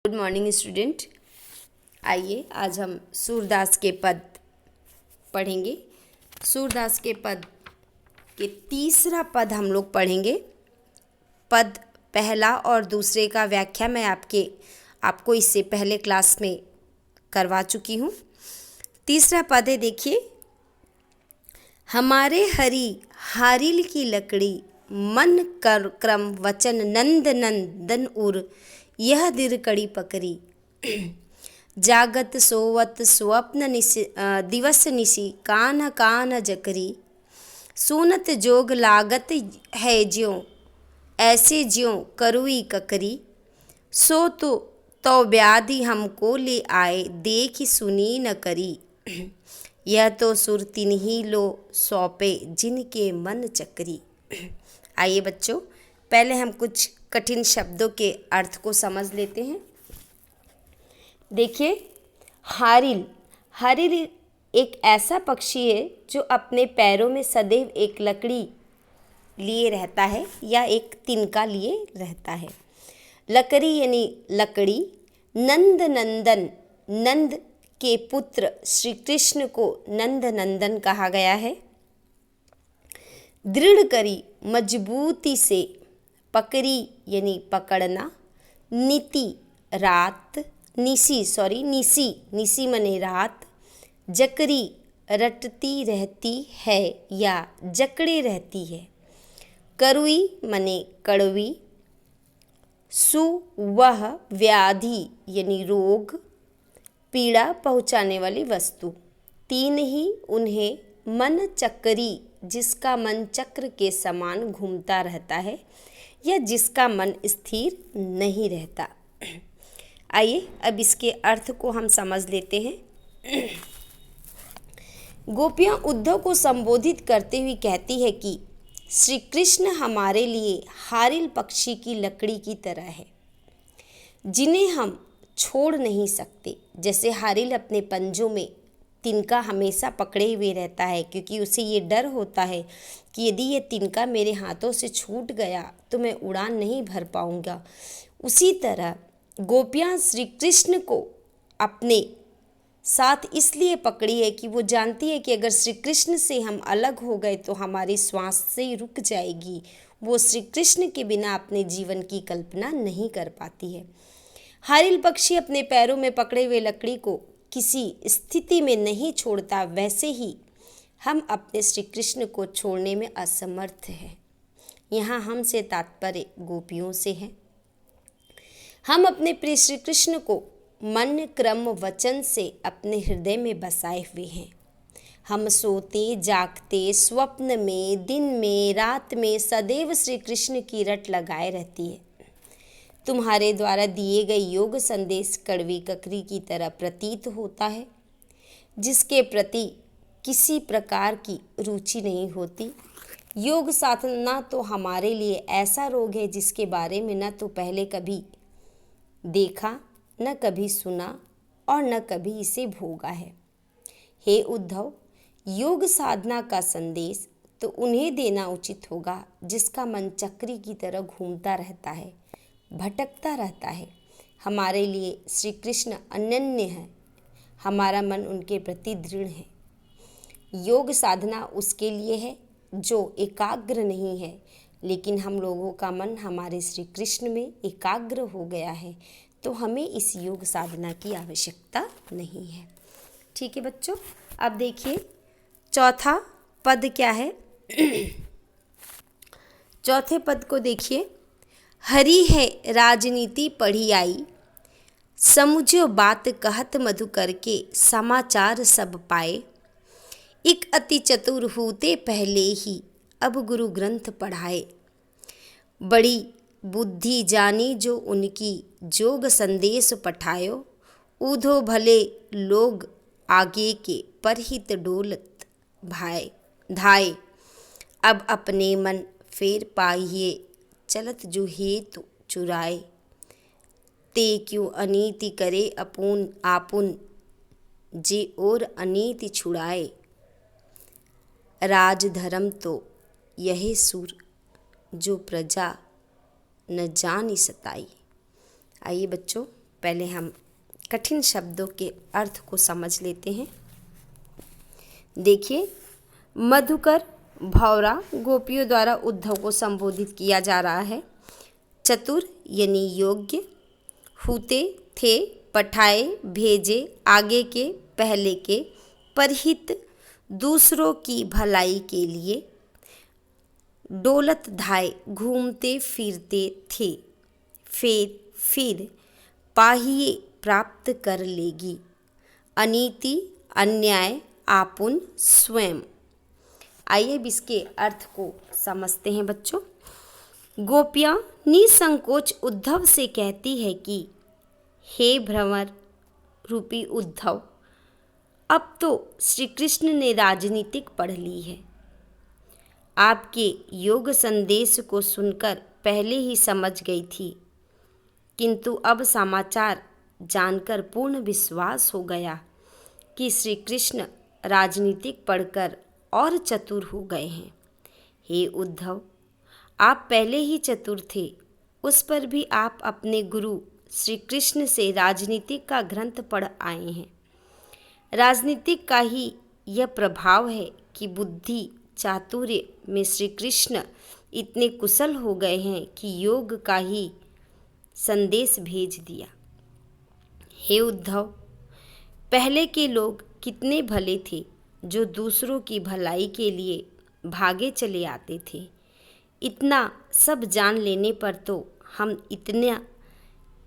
Good morning student. आइए आज हम सूरदास के पद पढ़ेंगे। सूरदास के पद के तीसरा पद हम लोग पढ़ेंगे। पद पहला और दूसरे का व्याख्या मैं आपको इससे पहले क्लास में करवा चुकी हूँ। तीसरा पद है, देखिए। हमारे हरि हारिल की लकड़ी मन कर क्रम वचन नंद नंदन उर यह दिर कड़ी पकड़ी जागत सोवत स्वप्न दिवस निसी कान कान जकरी सूनत जोग लागत है ज्यों ऐसे ज्यों करुई ककरी सो तो व्याधि हमको ले आए देख सुनी न करी यह तो सुर तिन ही लो सौंपे जिनके मन चकरी। आइए बच्चों, पहले हम कुछ कठिन शब्दों के अर्थ को समझ लेते हैं। देखिए, हारिल हारिल एक ऐसा पक्षी है जो अपने पैरों में सदैव एक लकड़ी लिए रहता है या एक तिनका लिए रहता है। लकड़ी यानी लकड़ी। नंद नंदन, नंद के पुत्र श्री कृष्ण को नंद नंदन कहा गया है। दृढ़ करी, मजबूती से। पकड़ी यानी पकड़ना। नीति रात, निसी मने रात। जकरी रटती रहती है या जकड़े रहती है। करुई मने कड़वी। सु वह व्याधि यानी रोग, पीड़ा पहुँचाने वाली वस्तु। तीन ही उन्हें मन चक्री, जिसका मन चक्र के समान घूमता रहता है या जिसका मन स्थिर नहीं रहता। आइए अब इसके अर्थ को हम समझ लेते हैं। गोपियाँ उद्धव को संबोधित करते हुए कहती है कि श्री कृष्ण हमारे लिए हारिल पक्षी की लकड़ी की तरह है जिन्हें हम छोड़ नहीं सकते। जैसे हारिल अपने पंजों में तिनका हमेशा पकड़े हुए रहता है, क्योंकि उसे ये डर होता है कि यदि ये तिनका मेरे हाथों से छूट गया तो मैं उड़ान नहीं भर पाऊंगा। उसी तरह गोपियाँ श्री कृष्ण को अपने साथ इसलिए पकड़ी है कि वो जानती है कि अगर श्री कृष्ण से हम अलग हो गए तो हमारी श्वास से रुक जाएगी। वो श्री कृष्ण के बिना अपने जीवन की कल्पना नहीं कर पाती है। हारिल पक्षी अपने पैरों में पकड़े हुए लकड़ी को किसी स्थिति में नहीं छोड़ता, वैसे ही हम अपने श्री कृष्ण को छोड़ने में असमर्थ हैं। यहाँ हम से तात्पर्य गोपियों से है। हम अपने प्रिय श्री कृष्ण को मन क्रम वचन से अपने हृदय में बसाए हुए हैं। हम सोते जागते स्वप्न में दिन में रात में सदैव श्री कृष्ण की रट लगाए रहती है। तुम्हारे द्वारा दिए गए योग संदेश कड़वी ककरी की तरह प्रतीत होता है, जिसके प्रति किसी प्रकार की रुचि नहीं होती। योग साधना तो हमारे लिए ऐसा रोग है जिसके बारे में न तो पहले कभी देखा, न कभी सुना और न कभी इसे भोगा है। हे उद्धव, योग साधना का संदेश तो उन्हें देना उचित होगा जिसका मन चक्री की तरह घूमता रहता है, भटकता रहता है। हमारे लिए श्री कृष्ण अनन्य है, हमारा मन उनके प्रति दृढ़ है। योग साधना उसके लिए है जो एकाग्र नहीं है, लेकिन हम लोगों का मन हमारे श्री कृष्ण में एकाग्र हो गया है, तो हमें इस योग साधना की आवश्यकता नहीं है। ठीक है बच्चों, अब देखिए चौथा पद क्या है। चौथे पद को देखिए। हरि है राजनीति पढ़ी आई, समुझो बात कहत मधु करके समाचार सब पाए। एक अति चतुर होते पहले ही अब गुरु ग्रंथ पढ़ाए। बड़ी बुद्धि जानी जो उनकी जोग संदेश पठायो। ऊधो भले लोग आगे के परहित डोलत भाई धाय। अब अपने मन फेर पाइए चलत जो हेतु चुराए। ते क्यों अनीति करे आपुन जे और अनीति छुड़ाए। राज धर्म तो यही सुर जो प्रजा न जानी सताई। आइए बच्चों, पहले हम कठिन शब्दों के अर्थ को समझ लेते हैं। देखिए, मधुकर, भौरा गोपियों द्वारा उद्धव को संबोधित किया जा रहा है। चतुर यानी योग्य, हुते थे, पठाए भेजे, आगे के पहले के, परहित दूसरों की भलाई के लिए, डोलत धाय घूमते फिरते थे, फिर पाहिए प्राप्त कर लेगी, अनीति अन्याय आपुन स्वयं। आइए अब इसके अर्थ को समझते हैं बच्चों। गोपियाँ निसंकोच उद्धव से कहती है कि हे भ्रमर रूपी उद्धव, अब तो श्री कृष्ण ने राजनीतिक पढ़ ली है। आपके योग संदेश को सुनकर पहले ही समझ गई थी, किंतु अब समाचार जानकर पूर्ण विश्वास हो गया कि श्री कृष्ण राजनीतिक पढ़कर और चतुर हो गए हैं। हे उद्धव, आप पहले ही चतुर थे, उस पर भी आप अपने गुरु श्री कृष्ण से राजनीतिक का ग्रंथ पढ़ आए हैं। राजनीतिक का ही यह प्रभाव है कि बुद्धि चातुर्य में श्री कृष्ण इतने कुशल हो गए हैं कि योग का ही संदेश भेज दिया। हे उद्धव, पहले के लोग कितने भले थे जो दूसरों की भलाई के लिए भागे चले आते थे। इतना सब जान लेने पर तो हम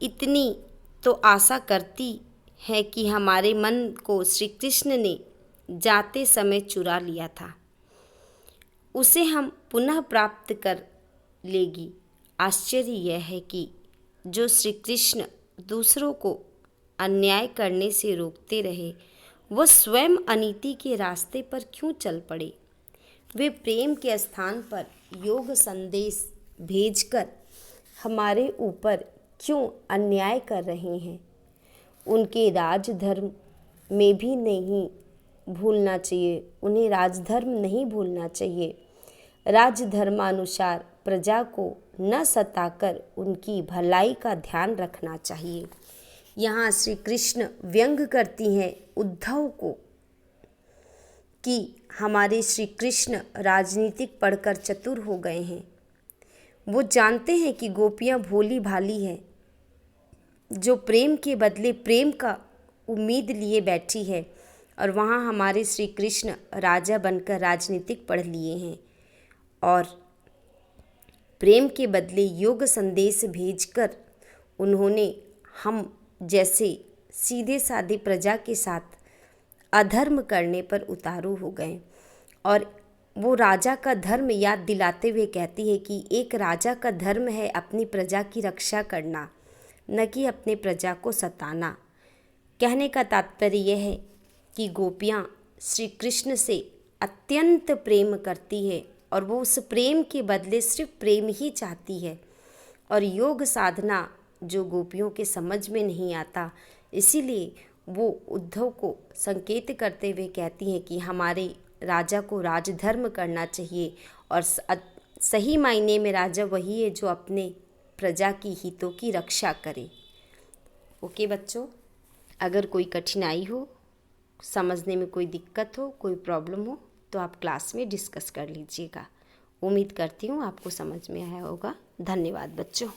इतनी तो आशा करती है कि हमारे मन को श्री कृष्ण ने जाते समय चुरा लिया था, उसे हम पुनः प्राप्त कर लेगी। आश्चर्य यह है कि जो श्री कृष्ण दूसरों को अन्याय करने से रोकते रहे, वह स्वयं अनीति के रास्ते पर क्यों चल पड़े। वे प्रेम के स्थान पर योग संदेश भेजकर हमारे ऊपर क्यों अन्याय कर रहे हैं। उनके राजधर्म में भी नहीं भूलना चाहिए, उन्हें राजधर्म नहीं भूलना चाहिए। राजधर्मानुसार प्रजा को न सताकर उनकी भलाई का ध्यान रखना चाहिए। यहाँ श्री कृष्ण व्यंग करती हैं उद्धव को कि हमारे श्री कृष्ण राजनीतिक पढ़कर चतुर हो गए हैं। वो जानते हैं कि गोपियाँ भोली भाली हैं, जो प्रेम के बदले प्रेम का उम्मीद लिए बैठी है, और वहाँ हमारे श्री कृष्ण राजा बनकर राजनीतिक पढ़ लिए हैं और प्रेम के बदले योग संदेश भेजकर उन्होंने हम जैसे सीधे साधे प्रजा के साथ अधर्म करने पर उतारू हो गए। और वो राजा का धर्म याद दिलाते हुए कहती है कि एक राजा का धर्म है अपनी प्रजा की रक्षा करना, न कि अपने प्रजा को सताना। कहने का तात्पर्य यह है कि गोपियाँ श्री कृष्ण से अत्यंत प्रेम करती है और वो उस प्रेम के बदले सिर्फ प्रेम ही चाहती है। और योग साधना जो गोपियों के समझ में नहीं आता, इसीलिए वो उद्धव को संकेत करते हुए कहती हैं कि हमारे राजा को राजधर्म करना चाहिए, और सही मायने में राजा वही है जो अपने प्रजा की हितों की रक्षा करे। ओके बच्चों, अगर कोई कठिनाई हो, समझने में कोई दिक्कत हो, कोई प्रॉब्लम हो, तो आप क्लास में डिस्कस कर लीजिएगा। उम्मीद करती हूँ आपको समझ में आया होगा। धन्यवाद बच्चों।